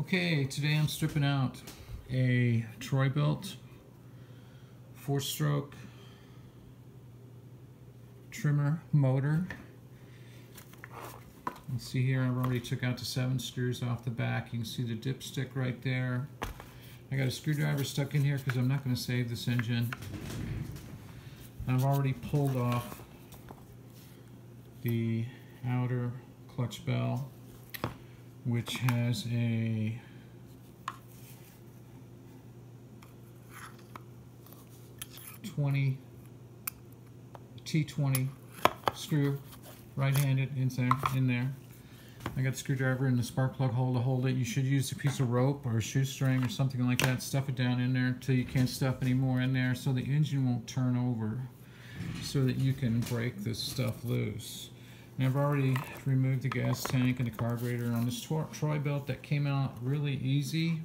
Okay, today I'm stripping out a Troy-Bilt 4-stroke trimmer motor. You see here I've already took out the 7 screws off the back. You can see the dipstick right there. I got a screwdriver stuck in here because I'm not going to save this engine. I've already pulled off the outer clutch bell, which has a T20 screw, right-handed in there. I got the screwdriver and the spark plug hole to hold it. You should use a piece of rope or a shoestring or something like that. Stuff it down in there until you can't stuff any more in there, so the engine won't turn over, so that you can break this stuff loose. And I've already removed the gas tank and the carburetor on this Troy-Bilt. That came out really easy.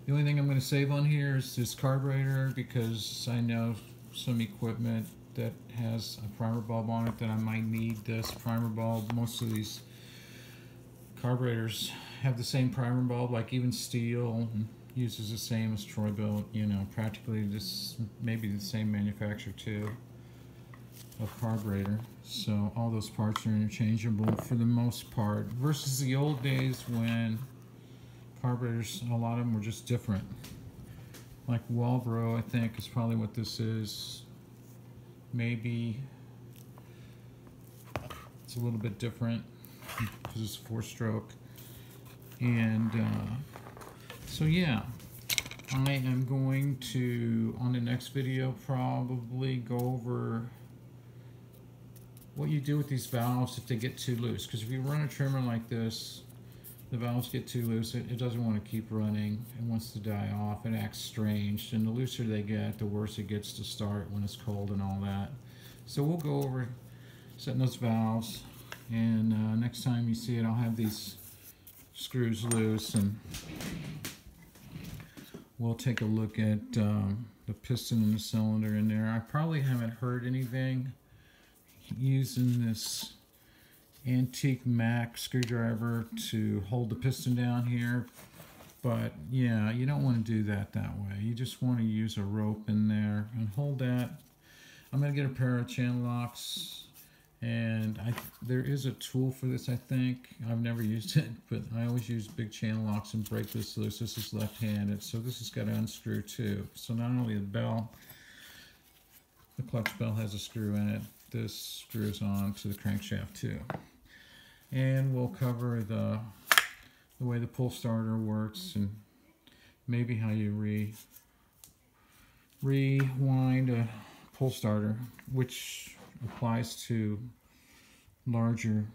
The only thing I'm going to save on here is this carburetor, because I know some equipment that has a primer bulb on it that I might need this primer bulb. Most of these carburetors have the same primer bulb, like even steel uses the same as Troy-Bilt, you know, practically this maybe the same manufacturer too of carburetor. So all those parts are interchangeable for the most part, versus the old days when carburetors, a lot of them were just different. Like Walbro, I think, is probably what this is. Maybe it's a little bit different because it's 4-stroke. And so yeah, I am going to, on the next video, probably go over what you do with these valves if they get too loose. Because if you run a trimmer like this, the valves get too loose, it doesn't want to keep running. It wants to die off. It acts strange. And the looser they get, the worse it gets to start when it's cold and all that. So we'll go over setting those valves. And next time you see it, I'll have these screws loose. And we'll take a look at the piston and the cylinder in there. I probably haven't heard anything using this antique Mac screwdriver to hold the piston down here, but yeah, you don't want to do that way. You just want to use a rope in there and hold that. I'm going to get a pair of channel locks, and there is a tool for this, I think. I've never used it, but I always use big channel locks and break this loose. This is left-handed, so this has got to unscrew too. So not only the bell, the clutch bell has a screw in it, this screws on to the crankshaft too. And we'll cover the way the pull starter works, and maybe how you rewind a pull starter, which applies to larger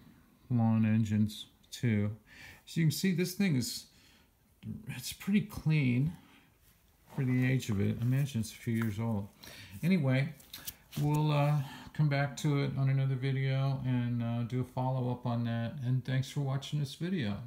lawn engines too. So you can see this thing it's pretty clean for the age of it. I imagine it's a few years old. Anyway, we'll come back to it on another video and do a follow-up on that. And thanks for watching this video.